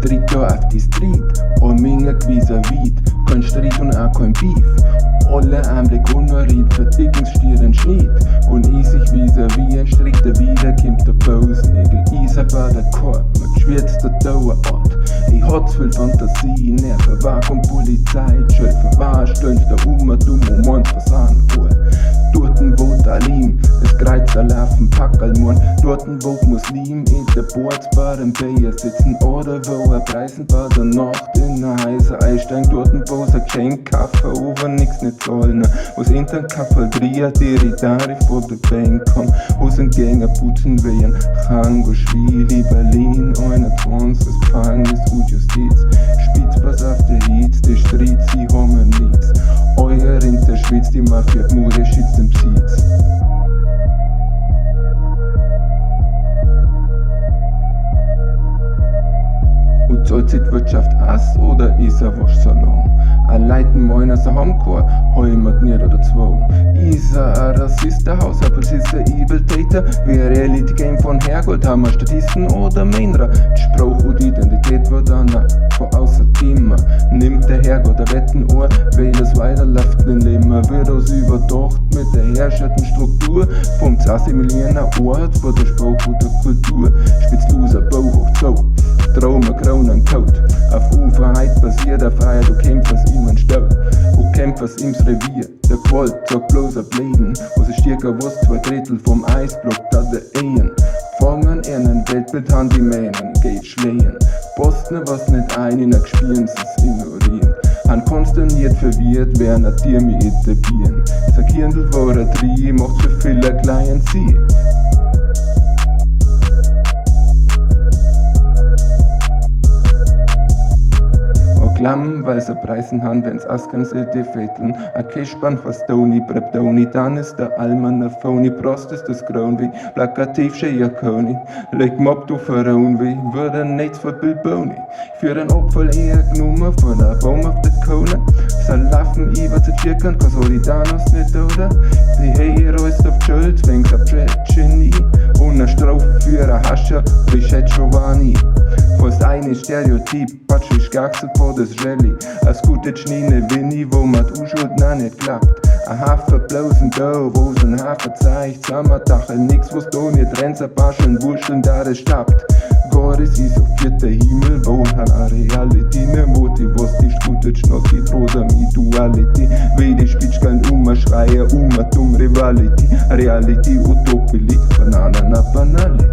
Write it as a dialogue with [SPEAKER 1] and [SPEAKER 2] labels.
[SPEAKER 1] Street da auf die Street, und Menge gewiesen weit, kein Streit und auch kein Beef. Alle Anblick unverriet, Verdickungsstieren Schnitt, und ich sich wie ein Strich, der wieder kommt der Pausnägel. Ich bei der Korb, mit geschwärzter Dauerort. Ich hat viel Fantasie, Nerven, Warum Polizei, Schöpfe, war stöhnt der dumm und meint versahen Uhr. Dorten wo Talim, das Kreuzer laufen Packelmorn. Dorten wo Muslim in der Bordsbar im Bayer sitzen, oder wo Preisen bei der Nacht in der heiße Einstein. Dorten wo sie kein Kaffee over nix nicht zahlen, wo's in den Kaffeeria Diritari vor der Bank kommen, wo's in Gänger putzen wehen, Chango, Schwili, Berlin, 21, Gefängnis und Justiz. Spitzpass auf der Hitz, die Streit, sie haben nix. Euer in der Schweiz, die Mafia, Mure, schützt den Besitz. Und zahlt sich die Wirtschaft aus, oder ist er Waschsalon? Ein Leuten meiner so heimgekommen, heimat nicht oder zwei. Ist er ein Rassist, der Haushalter, ist er Evil Täter? Wie ein Reality Game von Hergold, haben wir Statisten oder Mindra? Die Sprache und Identität wird dann von außen Thema. Nimmt der Herrgott der Wetten an, weil es weiterläuft in Leben. Wird aus überdacht mit der herrschenden Struktur vom 20 Millionen Ort von der Sprache und der Kultur. Spitzloser Bau hoch zu. Trauma, Kronen, Code. Auf Unfreiheit basiert auf Freiheit, du kämpfst ihm ein Stau. Du kämpfst im's Revier, der Qualt sagt bloß ein Bläden. Was ist stärker, was 2/3 vom Eisblock, da der Ehen. Fangen in ein Weltbild an die Mähnen, geht schlägen. Posten was nicht ein, in der Gespüren sie's ignorieren. Han konsterniert verwirrt, wer nach dir mich etablieren. Sag Hirndl war er Tri, macht für viele kleinen Sie. Klamm, weil sie preisen han, wenn's Askan sie die Fetteln. A Kischband was Tony, Prep Tony, dann ist der Alman a Phony, Prost ist das Grauen wie plakativ scheier Koni. Leg Mob du Pharaon wie, würde nichts für Bill Boney. Für den Opfer eher genommen, von der Baum auf der Kone. Sie laufen über zu Tschirkern, kein Solidanos nicht, oder? Die Hero ist auf Schuld, wenn's ab Genie. Und a Strophe für a Hascher, wie Chet Giovanni. Fast eine Stereotyp, Patsch ist gaxelt vor das Rallye. Als gute Schnee Winnie, wo man die Unschuld noch nicht klappt. Ein Hafer bloßen da, wo es ein Hafer zeigt. Sammerdachel, nix, wo's da nicht rennt, zerbascheln, wurschteln, da das stappt. Gottes ist auf vierter Himmel, wo han a Reality, ne Moti, was die Sputet, schnott die Trosa, mi Duality. Wie die Spitschkeln schreien, dumm Rivality. Reality, Utopie, Banana, Banali.